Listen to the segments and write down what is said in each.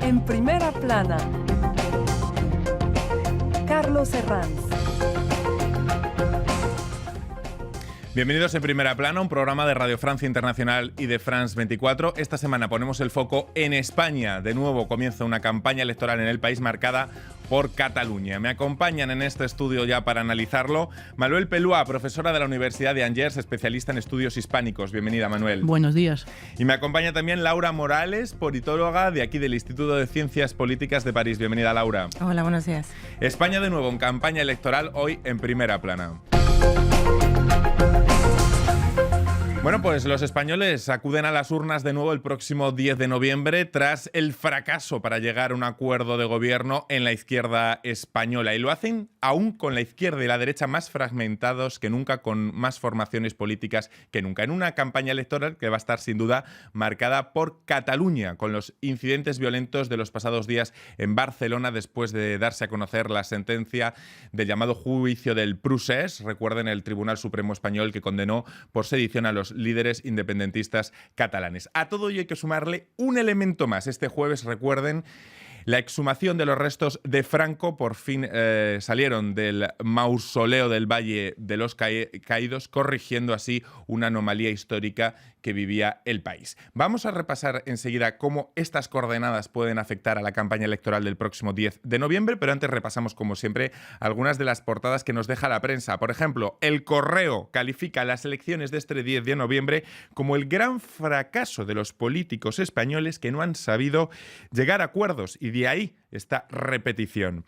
En primera plana, Carlos Herranz. Bienvenidos en Primera Plana, un programa de Radio Francia Internacional y de France 24. Esta semana ponemos el foco en España. De nuevo comienza una campaña electoral en el país marcada por Cataluña. Me acompañan en este estudio ya para analizarlo Manuel Pelúa, profesora de la Universidad de Angers, especialista en estudios hispánicos. Bienvenida, Manuel. Buenos días. Y me acompaña también Laura Morales, politóloga de aquí del Instituto de Ciencias Políticas de París. Bienvenida, Laura. Hola, buenos días. España de nuevo en campaña electoral, hoy en Primera Plana. Bueno, pues los españoles acuden a las urnas de nuevo el próximo 10 de noviembre tras el fracaso para llegar a un acuerdo de gobierno en la izquierda española. Y lo hacen aún con la izquierda y la derecha más fragmentados que nunca, con más formaciones políticas que nunca. En una campaña electoral que va a estar sin duda marcada por Cataluña, con los incidentes violentos de los pasados días en Barcelona después de darse a conocer la sentencia del llamado juicio del Procés. Recuerden, el Tribunal Supremo Español que condenó por sedición a los líderes independentistas catalanes. A todo ello hay que sumarle un elemento más. Este jueves, recuerden, la exhumación de los restos de Franco. Por fin salieron del mausoleo del Valle de los Caídos, corrigiendo así una anomalía histórica que vivía el país. Vamos a repasar enseguida cómo estas coordenadas pueden afectar a la campaña electoral del próximo 10 de noviembre, pero antes repasamos, como siempre, algunas de las portadas que nos deja la prensa. Por ejemplo, El Correo califica las elecciones de este 10 de noviembre como el gran fracaso de los políticos españoles que no han sabido llegar a acuerdos, y de ahí esta repetición.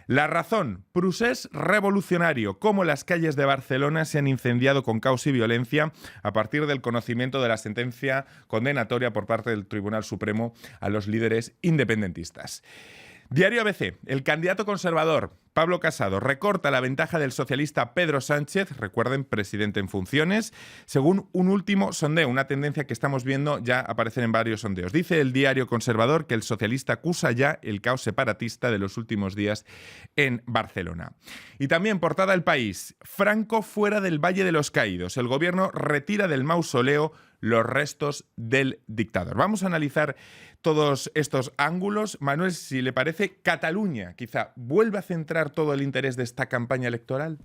La Razón, Procés revolucionario, cómo las calles de Barcelona se han incendiado con caos y violencia a partir del conocimiento de la sentencia condenatoria por parte del Tribunal Supremo a los líderes independentistas. Diario ABC, el candidato conservador Pablo Casado recorta la ventaja del socialista Pedro Sánchez, recuerden, presidente en funciones, según un último sondeo, una tendencia que estamos viendo ya aparecer en varios sondeos. Dice el diario conservador que el socialista acusa ya el caos separatista de los últimos días en Barcelona. Y también portada El País, Franco fuera del Valle de los Caídos. El gobierno retira del mausoleo los restos del dictador. Vamos a analizar todos estos ángulos. Manuel, si le parece, Cataluña quizá vuelve a centrar todo el interés de esta campaña electoral.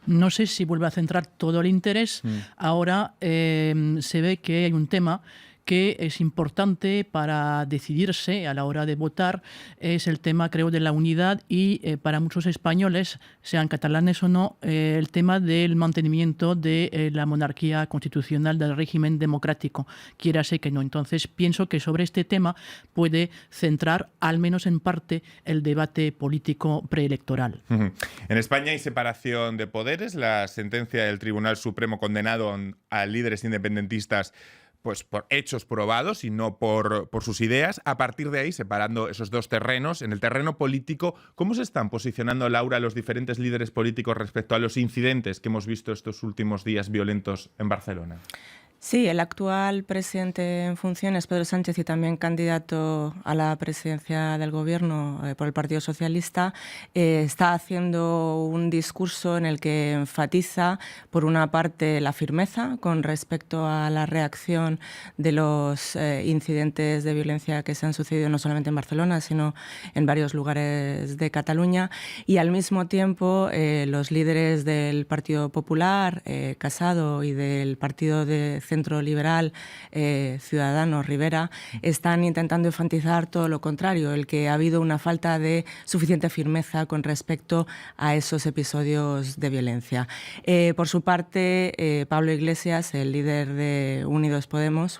No sé si vuelve a centrar todo el interés. Ahora se ve que hay un tema que es importante para decidirse a la hora de votar. Es el tema, creo, de la unidad y para muchos españoles, sean catalanes o no, el tema del mantenimiento de la monarquía constitucional, del régimen democrático, quiérase que no. Entonces, pienso que sobre este tema puede centrar, al menos en parte, el debate político preelectoral. En España hay separación de poderes. La sentencia del Tribunal Supremo condenado a líderes independentistas pues por hechos probados y no por sus ideas. A partir de ahí, separando esos dos terrenos, en el terreno político, ¿cómo se están posicionando, Laura, los diferentes líderes políticos respecto a los incidentes que hemos visto estos últimos días violentos en Barcelona? Sí, el actual presidente en funciones, Pedro Sánchez, y también candidato a la presidencia del Gobierno por el Partido Socialista, está haciendo un discurso en el que enfatiza, por una parte, la firmeza con respecto a la reacción de los incidentes de violencia que se han sucedido no solamente en Barcelona, sino en varios lugares de Cataluña, y al mismo tiempo los líderes del Partido Popular, Casado, y del Partido de Centro Liberal, Ciudadanos, Rivera, están intentando enfatizar todo lo contrario, el que ha habido una falta de suficiente firmeza con respecto a esos episodios de violencia. Por su parte, Pablo Iglesias, el líder de Unidas Podemos,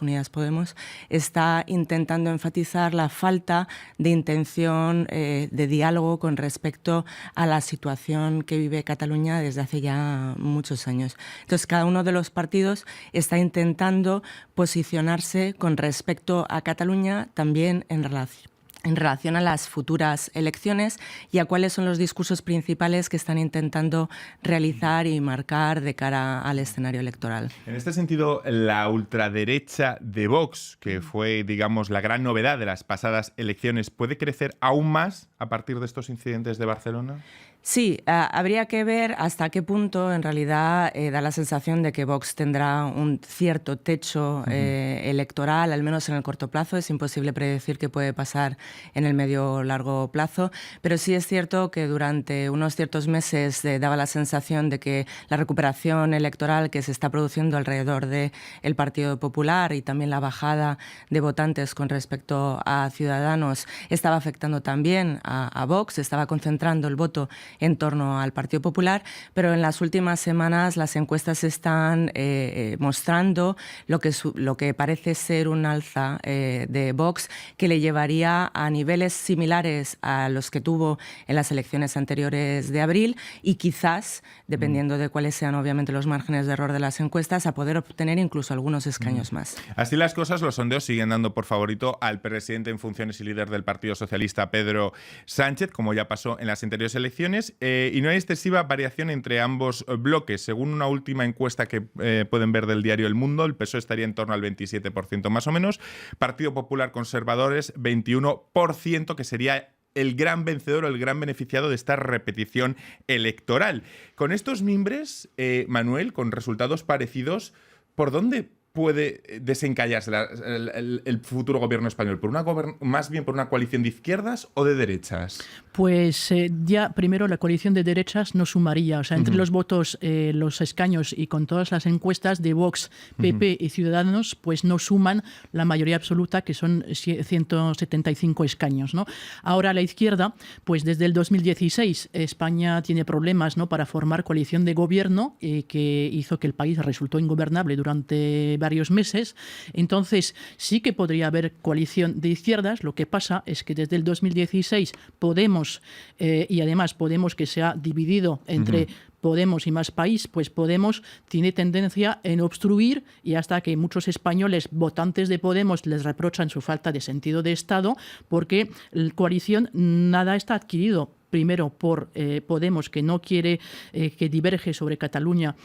está intentando enfatizar la falta de intención de diálogo con respecto a la situación que vive Cataluña desde hace ya muchos años. Entonces, cada uno de los partidos está intentando posicionarse con respecto a Cataluña también en relación a las futuras elecciones y a cuáles son los discursos principales que están intentando realizar y marcar de cara al escenario electoral. En este sentido, la ultraderecha de Vox, que fue, digamos, la gran novedad de las pasadas elecciones, ¿puede crecer aún más a partir de estos incidentes de Barcelona? Sí, habría que ver hasta qué punto en realidad da la sensación de que Vox tendrá un cierto techo electoral, al menos en el corto plazo. Es imposible predecir qué puede pasar en el medio o largo plazo, pero sí es cierto que durante unos ciertos meses daba la sensación de que la recuperación electoral que se está produciendo alrededor del Partido Popular y también la bajada de votantes con respecto a Ciudadanos estaba afectando también a Vox, estaba concentrando el voto en torno al Partido Popular, pero en las últimas semanas las encuestas están mostrando lo que parece ser un alza de Vox que le llevaría a niveles similares a los que tuvo en las elecciones anteriores de abril y quizás, dependiendo de cuáles sean obviamente los márgenes de error de las encuestas, a poder obtener incluso algunos escaños más. Así las cosas, los sondeos siguen dando por favorito al presidente en funciones y líder del Partido Socialista, Pedro Sánchez, como ya pasó en las anteriores elecciones, y no hay excesiva variación entre ambos bloques. Según una última encuesta que pueden ver del diario El Mundo, el PSOE estaría en torno al 27% más o menos, Partido Popular Conservadores 21%, que sería el gran vencedor o el gran beneficiado de esta repetición electoral. Con estos mimbres, Manuel, con resultados parecidos, ¿por dónde puede desencallarse el futuro gobierno español? ¿Más bien por una coalición de izquierdas o de derechas? Pues ya primero la coalición de derechas no sumaría, o sea, entre los votos, los escaños y con todas las encuestas de Vox, PP y Ciudadanos, pues no suman la mayoría absoluta, que son 175 escaños, ¿no? Ahora la izquierda, pues desde el 2016 España tiene problemas, ¿no?, para formar coalición de gobierno, que hizo que el país resultó ingobernable durante varios meses. Entonces sí que podría haber coalición de izquierdas. Lo que pasa es que desde el 2016 Podemos, y además Podemos, que se ha dividido entre Podemos y Más País, pues Podemos tiene tendencia en obstruir, y hasta que muchos españoles votantes de Podemos les reprochan su falta de sentido de Estado, porque la coalición nada está adquirido. Primero por Podemos, que no quiere, que diverge sobre Cataluña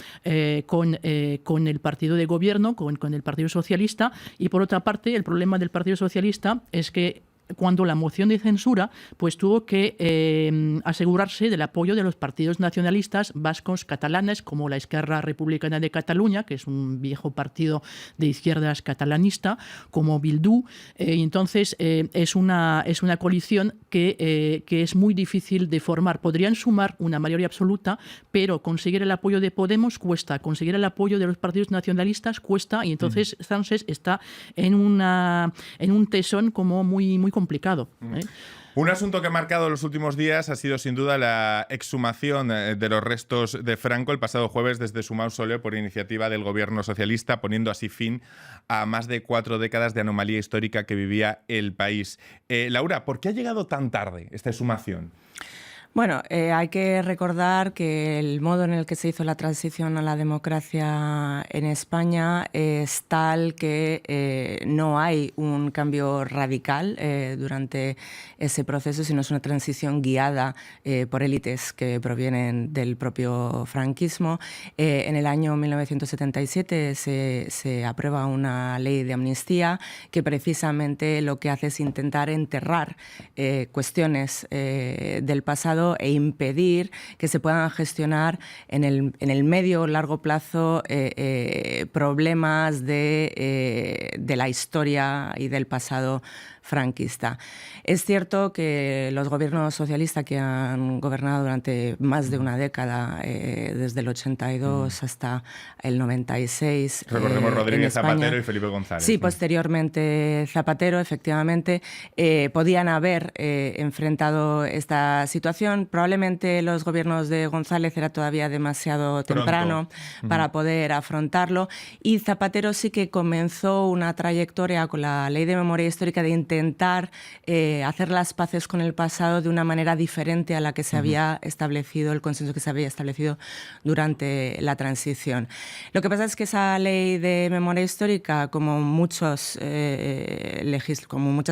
con el partido de gobierno, con el Partido Socialista, y por otra parte el problema del Partido Socialista es que cuando la moción de censura, pues tuvo que asegurarse del apoyo de los partidos nacionalistas vascos catalanes, como la Esquerra Republicana de Cataluña, que es un viejo partido de izquierdas catalanista, como Bildu. Y entonces es una coalición que es muy difícil de formar. Podrían sumar una mayoría absoluta, pero conseguir el apoyo de Podemos cuesta, conseguir el apoyo de los partidos nacionalistas cuesta, y entonces Sánchez está en un tesón como muy complicado. Un asunto que ha marcado los últimos días ha sido sin duda la exhumación de los restos de Franco el pasado jueves desde su mausoleo por iniciativa del gobierno socialista, poniendo así fin a más de 4 décadas de anomalía histórica que vivía el país. Laura, ¿por qué ha llegado tan tarde esta exhumación? Bueno, hay que recordar que el modo en el que se hizo la transición a la democracia en España es tal que no hay un cambio radical durante ese proceso, sino es una transición guiada por élites que provienen del propio franquismo. En el año 1977 se aprueba una ley de amnistía que precisamente lo que hace es intentar enterrar cuestiones del pasado e impedir que se puedan gestionar en el medio o largo plazo problemas de la historia y del pasado franquista. Es cierto que los gobiernos socialistas que han gobernado durante más de una década, desde el 82 hasta el 96, recordemos Rodríguez Zapatero y Felipe González. Sí, posteriormente Zapatero, efectivamente, podían haber enfrentado esta situación. Probablemente los gobiernos de González era todavía demasiado temprano para poder afrontarlo, y Zapatero sí que comenzó una trayectoria con la Ley de Memoria Histórica de intentar hacer las paces con el pasado de una manera diferente a la que se había establecido, el consenso que se había establecido durante la transición. Lo que pasa es que esa Ley de Memoria Histórica, como muchas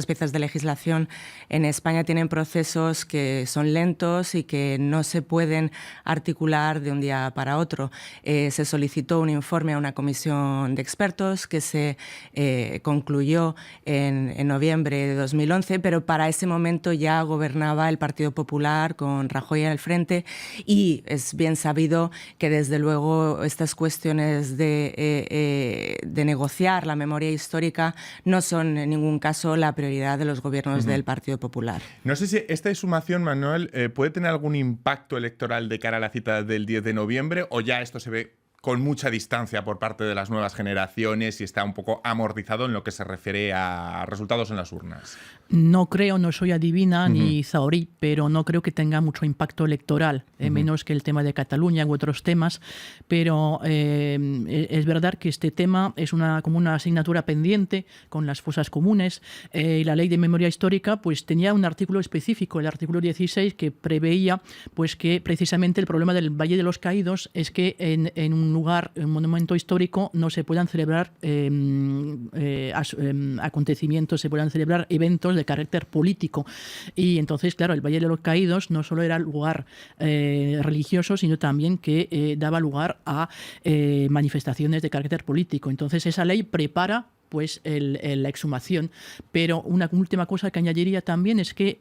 piezas de legislación en España, tienen procesos que son lentos y que no se pueden articular de un día para otro. Se solicitó un informe a una comisión de expertos que se concluyó en noviembre noviembre de 2011, pero para ese momento ya gobernaba el Partido Popular con Rajoy al frente, y es bien sabido que desde luego estas cuestiones de negociar la memoria histórica no son en ningún caso la prioridad de los gobiernos del Partido Popular. No sé si esta exhumación, Manuel, puede tener algún impacto electoral de cara a la cita del 10 de noviembre, o ya esto se ve con mucha distancia por parte de las nuevas generaciones y está un poco amortizado en lo que se refiere a resultados en las urnas. No creo, no soy adivina ni zahorí, pero no creo que tenga mucho impacto electoral, menos que el tema de Cataluña u otros temas. Pero es verdad que este tema es como una asignatura pendiente con las fosas comunes. Y la ley de memoria histórica pues tenía un artículo específico, el artículo 16, que preveía pues que precisamente el problema del Valle de los Caídos es que en un lugar, un monumento histórico, no se puedan celebrar acontecimientos, se puedan celebrar eventos de carácter político. Y entonces, claro, el Valle de los Caídos no solo era lugar religioso, sino también que daba lugar a manifestaciones de carácter político. Entonces, esa ley prepara pues la exhumación. Pero una última cosa que añadiría también es que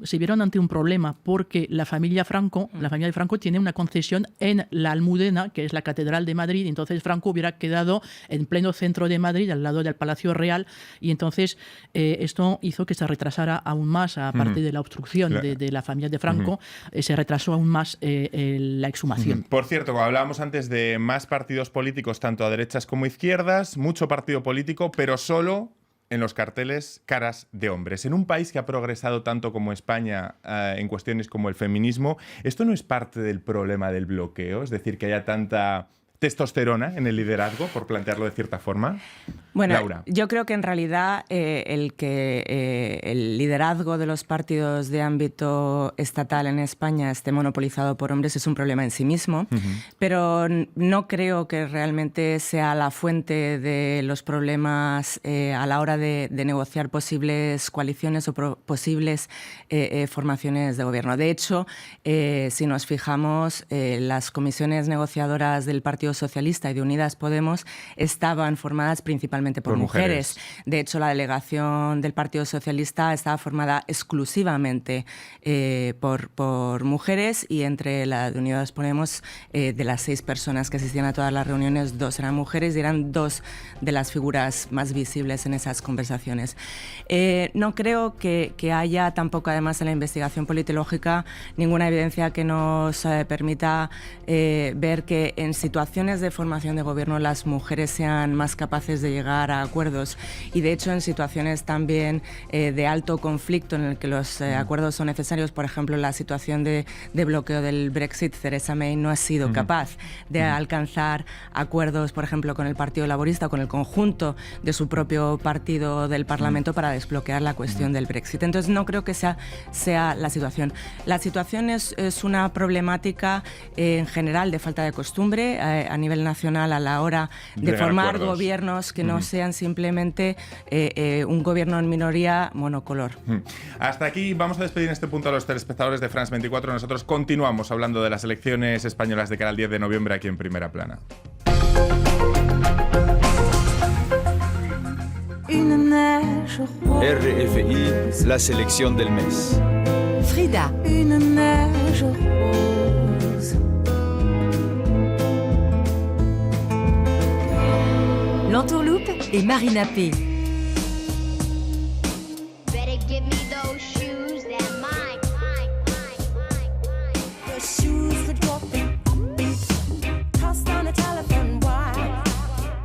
se vieron ante un problema porque la familia de Franco tiene una concesión en la Almudena, que es la Catedral de Madrid. Entonces Franco hubiera quedado en pleno centro de Madrid, al lado del Palacio Real, y entonces esto hizo que se retrasara aún más, aparte de la obstrucción de la familia de Franco, se retrasó aún más la exhumación. Por cierto, como hablábamos antes de más partidos políticos, tanto a derechas como a izquierdas, mucho partido político, pero solo en los carteles caras de hombres. En un país que ha progresado tanto como España en cuestiones como el feminismo, ¿esto no es parte del problema del bloqueo? Es decir, que haya tanta testosterona en el liderazgo, por plantearlo de cierta forma. Bueno, Laura. yo creo que en realidad el liderazgo de los partidos de ámbito estatal en España esté monopolizado por hombres es un problema en sí mismo, pero no creo que realmente sea la fuente de los problemas a la hora de negociar posibles coaliciones o posibles formaciones de gobierno. De hecho, si nos fijamos, las comisiones negociadoras del Partido Socialista y de Unidas Podemos estaban formadas principalmente por mujeres. De hecho, la delegación del Partido Socialista estaba formada exclusivamente por mujeres, y entre la de Unidas Podemos, de las 6 personas que asistían a todas las reuniones, 2 eran mujeres y eran 2 de las figuras más visibles en esas conversaciones. No creo que haya tampoco, además, en la investigación politológica ninguna evidencia que nos permita ver que en situaciones de formación de gobierno las mujeres sean más capaces de llegar a acuerdos, y de hecho en situaciones también de alto conflicto en el que los acuerdos son necesarios, por ejemplo en la situación de bloqueo del Brexit, Theresa May no ha sido capaz de alcanzar acuerdos, por ejemplo con el Partido Laborista o con el conjunto de su propio partido del Parlamento para desbloquear la cuestión del Brexit. Entonces no creo que sea la situación. La situación es una problemática en general de falta de costumbre a nivel nacional a la hora de formar gobiernos que no sean simplemente un gobierno en minoría monocolor. Hasta aquí vamos a despedir en este punto a los telespectadores de France 24. Nosotros continuamos hablando de las elecciones españolas de cara al 10 de noviembre aquí en Primera Plana. RFI, la selección del mes. Frida. L'entourloupe et Marina P.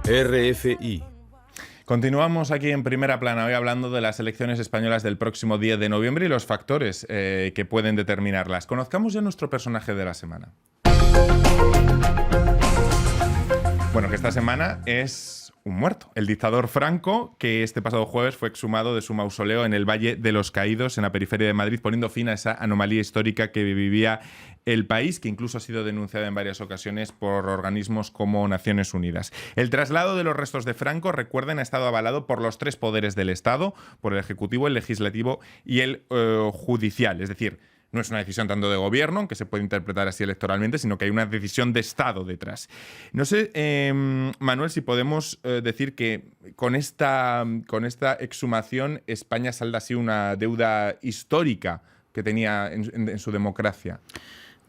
RFI. Continuamos aquí en Primera Plana, hoy hablando de las elecciones españolas del próximo 10 de noviembre y los factores que pueden determinarlas. Conozcamos ya nuestro personaje de la semana. Bueno, que esta semana es un muerto, el dictador Franco, que este pasado jueves fue exhumado de su mausoleo en el Valle de los Caídos, en la periferia de Madrid, poniendo fin a esa anomalía histórica que vivía el país, que incluso ha sido denunciada en varias ocasiones por organismos como Naciones Unidas. El traslado de los restos de Franco, recuerden, ha estado avalado por los 3 poderes del Estado, por el Ejecutivo, el Legislativo y el Judicial. Es decir, no es una decisión tanto de gobierno, aunque se puede interpretar así electoralmente, sino que hay una decisión de Estado detrás. No sé, Manuel, si podemos decir que con esta exhumación España salda así una deuda histórica que tenía en su democracia.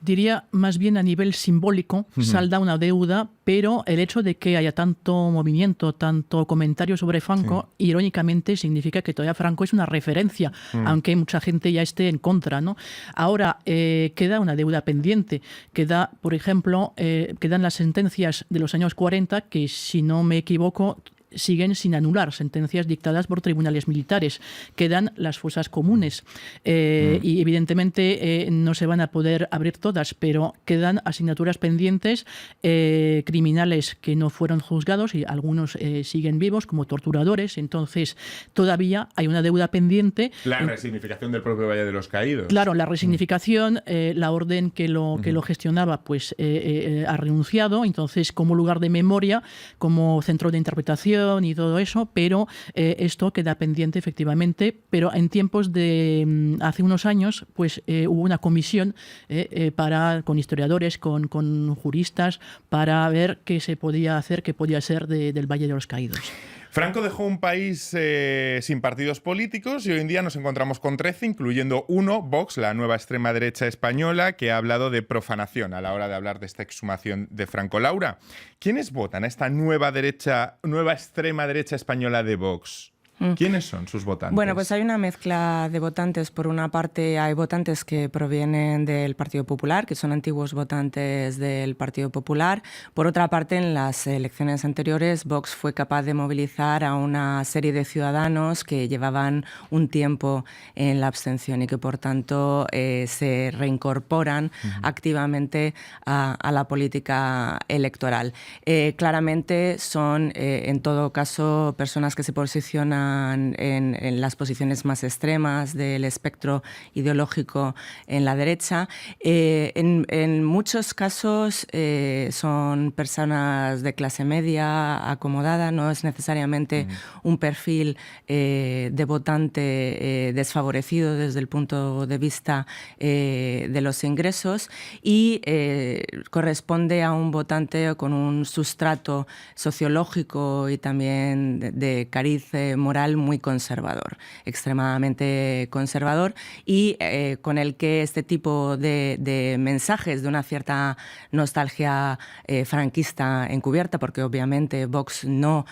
Diría más bien a nivel simbólico, salda una deuda, pero el hecho de que haya tanto movimiento, tanto comentario sobre Franco, irónicamente significa que todavía Franco es una referencia, aunque mucha gente ya esté en contra, ¿no? Ahora, queda una deuda pendiente. Queda, por ejemplo, quedan las sentencias de los años 40 que, si no me equivoco, siguen sin anular, sentencias dictadas por tribunales militares. Quedan las fosas comunes y evidentemente no se van a poder abrir todas, pero quedan asignaturas pendientes, criminales que no fueron juzgados y algunos siguen vivos como torturadores. Entonces todavía hay una deuda pendiente. La resignificación del propio Valle de los Caídos. Claro, la resignificación, la orden que lo gestionaba pues ha renunciado, entonces como lugar de memoria, como centro de interpretación y todo eso, pero esto queda pendiente efectivamente. Pero en tiempos de hace unos años pues hubo una comisión con historiadores, con juristas, para ver qué se podía hacer, qué podía ser del Valle de los Caídos. Franco dejó un país sin partidos políticos y hoy en día nos encontramos con 13, incluyendo uno, Vox, la nueva extrema derecha española, que ha hablado de profanación a la hora de hablar de esta exhumación de Franco. Laura, ¿quiénes votan a esta nueva extrema derecha española de Vox? ¿Quiénes son sus votantes? Bueno, pues hay una mezcla de votantes. Por una parte, hay votantes que provienen del Partido Popular, que son antiguos votantes del Partido Popular. Por otra parte, en las elecciones anteriores, Vox fue capaz de movilizar a una serie de ciudadanos que llevaban un tiempo en la abstención y que, por tanto, se reincorporan activamente a la política electoral. Claramente son, en todo caso, personas que se posicionan en las posiciones más extremas del espectro ideológico en la derecha. En muchos casos son personas de clase media, acomodada, no es necesariamente un perfil de votante desfavorecido desde el punto de vista de los ingresos, y corresponde a un votante con un sustrato sociológico y también de cariz moral muy conservador, extremadamente conservador, y con el que este tipo de mensajes de una cierta nostalgia franquista encubierta, porque obviamente Vox no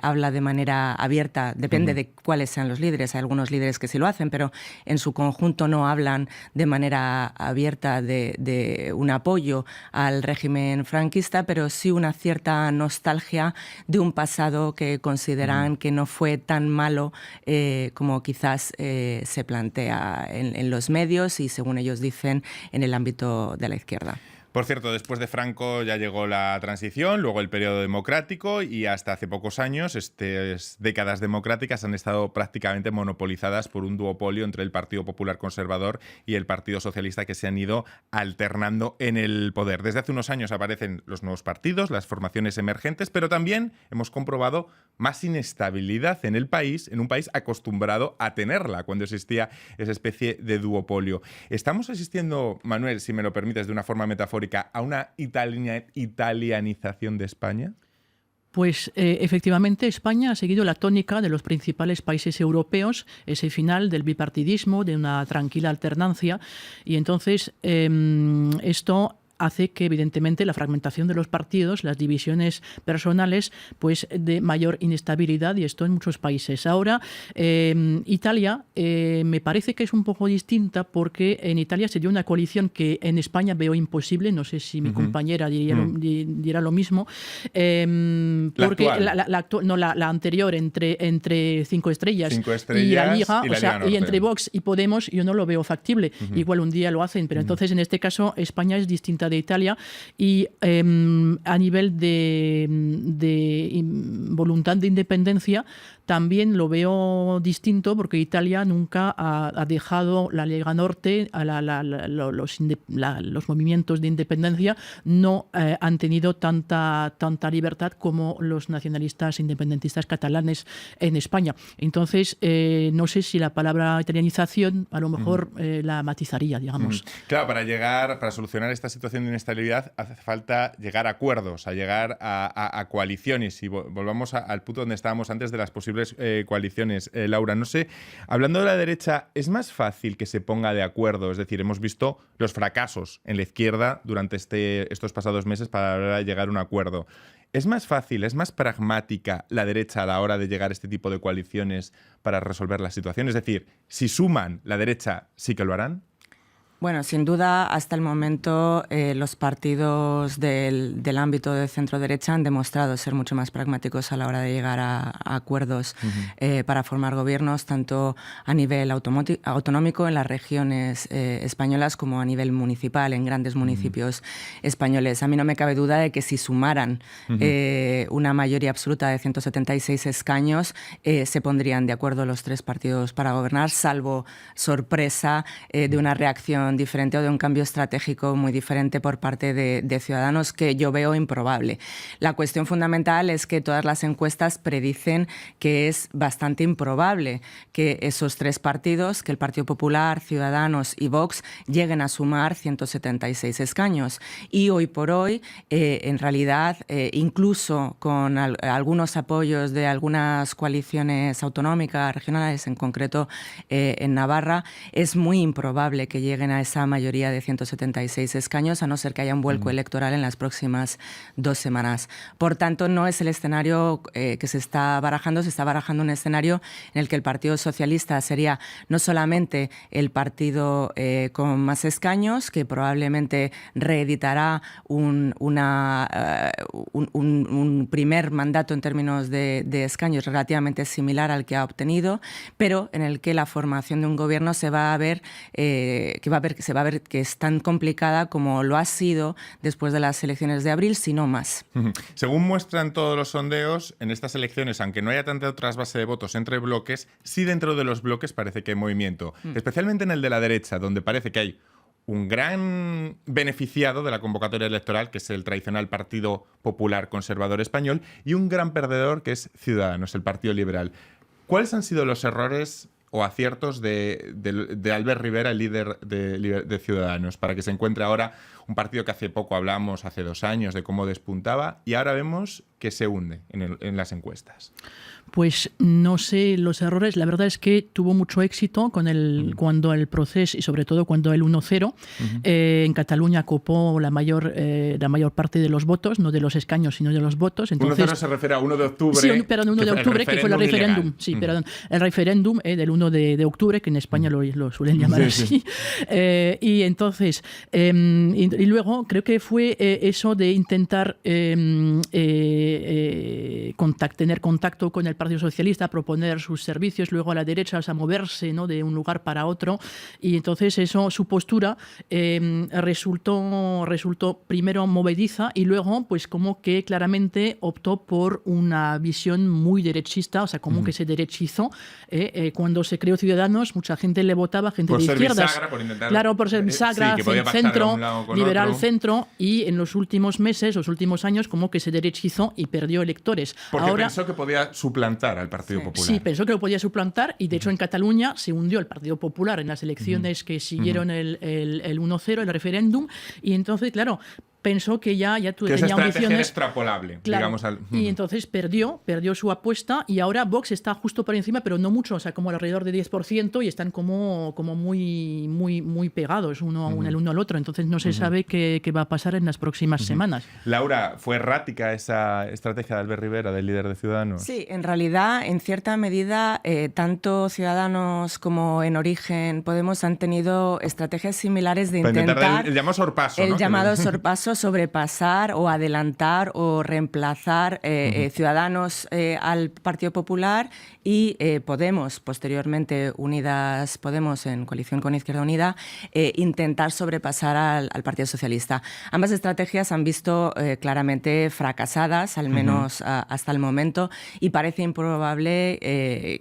habla de manera abierta, depende de cuáles sean los líderes, hay algunos líderes que sí lo hacen, pero en su conjunto no hablan de manera abierta de un apoyo al régimen franquista, pero sí una cierta nostalgia de un pasado que consideran que no fue tan malo como quizás se plantea en los medios y, según ellos dicen, en el ámbito de la izquierda. Por cierto, después de Franco ya llegó la transición, luego el periodo democrático, y hasta hace pocos años estas décadas democráticas han estado prácticamente monopolizadas por un duopolio entre el Partido Popular Conservador y el Partido Socialista, que se han ido alternando en el poder. Desde hace unos años aparecen los nuevos partidos, las formaciones emergentes, pero también hemos comprobado más inestabilidad en el país, en un país acostumbrado a tenerla cuando existía esa especie de duopolio. Estamos asistiendo, Manuel, si me lo permites, de una forma metafórica, a una italianización de España. Pues efectivamente España ha seguido la tónica de los principales países europeos, ese final del bipartidismo, de una tranquila alternancia, y entonces esto hace que, evidentemente, la fragmentación de los partidos, las divisiones personales, pues de mayor inestabilidad, y esto en muchos países. Ahora, Italia me parece que es un poco distinta, porque en Italia se dio una coalición que en España veo imposible, no sé si mi compañera dirá lo mismo, porque la anterior entre Cinco Estrellas y la Liga, y entre Vox y Podemos, yo no lo veo factible. Igual un día lo hacen, pero entonces en este caso España es distinta de Italia, y a nivel de voluntad de independencia también lo veo distinto porque Italia nunca ha dejado la Lega Norte, los movimientos de independencia no han tenido tanta libertad como los nacionalistas independentistas catalanes en España. Entonces, no sé si la palabra italianización a lo mejor la matizaría, digamos. Claro, para solucionar esta situación de inestabilidad hace falta llegar a acuerdos, a llegar a coaliciones. Y volvamos al punto donde estábamos antes de las posibles coaliciones. Laura, no sé, hablando de la derecha, ¿es más fácil que se ponga de acuerdo? Es decir, hemos visto los fracasos en la izquierda durante estos pasados meses para llegar a un acuerdo. ¿Es más fácil, es más pragmática la derecha a la hora de llegar a este tipo de coaliciones para resolver la situación? Es decir, si suman, la derecha sí que lo harán. Bueno, sin duda, hasta el momento los partidos del ámbito de centro-derecha han demostrado ser mucho más pragmáticos a la hora de llegar a acuerdos para formar gobiernos, tanto a nivel autonómico en las regiones españolas como a nivel municipal, en grandes municipios españoles. A mí no me cabe duda de que si sumaran una mayoría absoluta de 176 escaños, se pondrían de acuerdo los tres partidos para gobernar, salvo sorpresa de una reacción diferente o de un cambio estratégico muy diferente por parte de Ciudadanos, que yo veo improbable. La cuestión fundamental es que todas las encuestas predicen que es bastante improbable que esos tres partidos, que el Partido Popular, Ciudadanos y Vox, lleguen a sumar 176 escaños. Y hoy por hoy, en realidad, incluso con algunos apoyos de algunas coaliciones autonómicas, regionales, en concreto en Navarra, es muy improbable que lleguen a esa mayoría de 176 escaños, a no ser que haya un vuelco electoral en las próximas 2 semanas. Por tanto, no es el escenario que se está barajando un escenario en el que el Partido Socialista sería no solamente el partido con más escaños, que probablemente reeditará un primer mandato en términos de escaños relativamente similar al que ha obtenido, pero en el que la formación de un gobierno se va a ver que es tan complicada como lo ha sido después de las elecciones de abril, si no más. Según muestran todos los sondeos, en estas elecciones, aunque no haya tanta trasvase de votos entre bloques, sí dentro de los bloques parece que hay movimiento, especialmente en el de la derecha, donde parece que hay un gran beneficiado de la convocatoria electoral, que es el tradicional Partido Popular Conservador Español, y un gran perdedor, que es Ciudadanos, el Partido Liberal. ¿Cuáles han sido los errores o aciertos de Albert Rivera, el líder de Ciudadanos, para que se encuentre ahora un partido que hace poco hablamos, hace 2 años, de cómo despuntaba, y ahora vemos que se hunde en las encuestas? Pues no sé los errores. La verdad es que tuvo mucho éxito cuando el proceso, y sobre todo cuando el 1-0, en Cataluña copó la mayor parte de los votos, no de los escaños, sino de los votos. Entonces, 1-0 se refiere a 1 de octubre. Sí, perdón, 1 de octubre, que fue el referéndum. Sí, perdón. El referéndum del 1 de octubre, que en España lo suelen llamar así. Y entonces, y luego creo que fue eso de intentar tener contacto con el Partido Socialista, proponer sus servicios, luego a la derecha, o sea, moverse, ¿no?, de un lugar para otro, y entonces eso, su postura resultó primero movediza y luego pues como que claramente optó por una visión muy derechista, o sea, como que se derechizó. Cuando se creó Ciudadanos, mucha gente le votaba, gente por de ser izquierdas. bisagra, por intentar, claro, por ser bisagra, sí, centro, liberal, otro. centro, y en los últimos meses, los últimos años, como que se derechizó y perdió electores. Porque ahora pensó que podía suplantar al Partido Popular. Sí, pensó que lo podía suplantar, y de hecho en Cataluña se hundió el Partido Popular en las elecciones que siguieron el 1-0, el referéndum, y entonces, claro, pensó que ya tenía ambiciones extrapolable, claro, digamos. Y entonces perdió su apuesta, y ahora Vox está justo por encima, pero no mucho, o sea, como alrededor de 10%, y están como muy pegados el uno al otro. Entonces no se sabe qué va a pasar en las próximas semanas. Laura, ¿fue errática esa estrategia de Albert Rivera, del líder de Ciudadanos? Sí, en realidad, en cierta medida, tanto Ciudadanos como en Origen Podemos han tenido estrategias similares de intentar el llamado sorpaso, el ¿no? llamado sorpaso, caso sobrepasar o adelantar o reemplazar Ciudadanos al Partido Popular y Podemos, posteriormente Unidas Podemos en coalición con Izquierda Unida, intentar sobrepasar al Partido Socialista. Ambas estrategias han visto claramente fracasadas, al menos hasta el momento, y parece improbable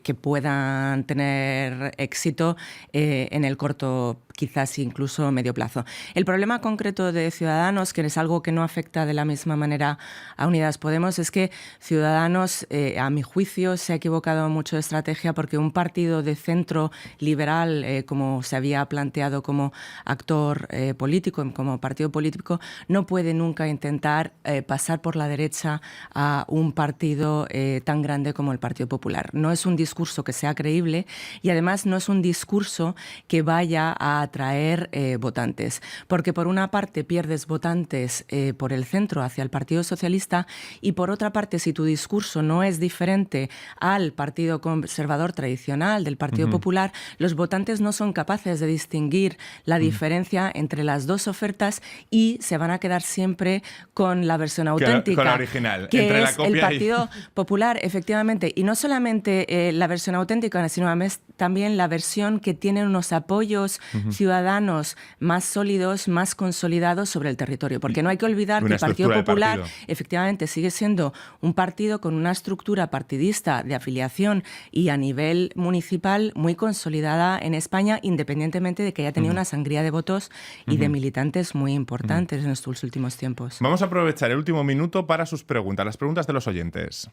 que puedan tener éxito en el corto, quizás incluso medio plazo. El problema concreto de Ciudadanos, que es algo que no afecta de la misma manera a Unidas Podemos, es que Ciudadanos, a mi juicio, se ha equivocado mucho de estrategia, porque un partido de centro liberal, como se había planteado como actor político, como partido político, no puede nunca intentar pasar por la derecha a un partido tan grande como el Partido Popular. No es un discurso que sea creíble y además no es un discurso que vaya a atraer votantes, porque por una parte pierdes votantes por el centro hacia el Partido Socialista y por otra parte, si tu discurso no es diferente al Partido Conservador tradicional del Partido Popular, los votantes no son capaces de distinguir la diferencia entre las dos ofertas y se van a quedar siempre con la versión auténtica, con la original, que entre es la copia el Partido Popular, efectivamente, y no solamente la versión auténtica, sino además también la versión que tiene unos apoyos ciudadanos más sólidos, más consolidados sobre el territorio. Porque no hay que olvidar que el Partido Popular efectivamente sigue siendo un partido con una estructura partidista de afiliación y a nivel municipal muy consolidada en España, independientemente de que haya tenido una sangría de votos y de militantes muy importantes en estos últimos tiempos. Vamos a aprovechar el último minuto para sus preguntas, las preguntas de los oyentes.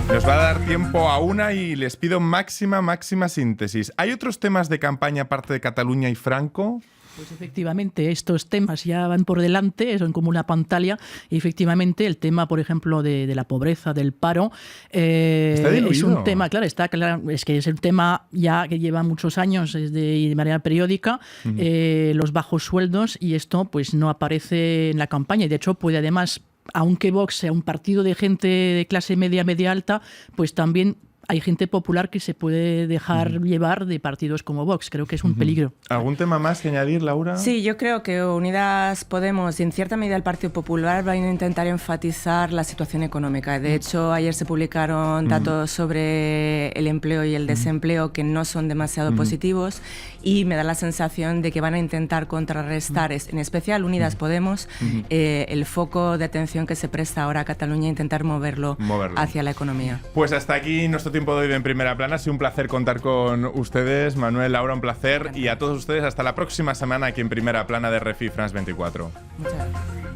Nos va a dar tiempo a una y les pido máxima síntesis. ¿Hay otros temas de campaña aparte de Cataluña y Franco? Pues efectivamente, estos temas ya van por delante, son como una pantalla, y efectivamente el tema, por ejemplo, de la pobreza, del paro, es un tema, claro, está claro, es que es el tema ya que lleva muchos años de manera periódica, los bajos sueldos, y esto pues no aparece en la campaña, y de hecho puede además, aunque Vox sea un partido de gente de clase media, media alta, pues también hay gente popular que se puede dejar llevar de partidos como Vox. Creo que es un peligro. ¿Algún tema más que añadir, Laura? Sí, yo creo que Unidas Podemos y en cierta medida el Partido Popular van a intentar enfatizar la situación económica. De hecho, ayer se publicaron datos sobre el empleo y el desempleo que no son demasiado positivos, y me da la sensación de que van a intentar contrarrestar, en especial Unidas Podemos, el foco de atención que se presta ahora a Cataluña e intentar moverlo hacia la economía. Pues hasta aquí nuestro tiempo de hoy en Primera Plana. Ha sido un placer contar con ustedes. Manuel, Laura, un placer. Y a todos ustedes hasta la próxima semana aquí en Primera Plana de RFI France 24. Muchas gracias.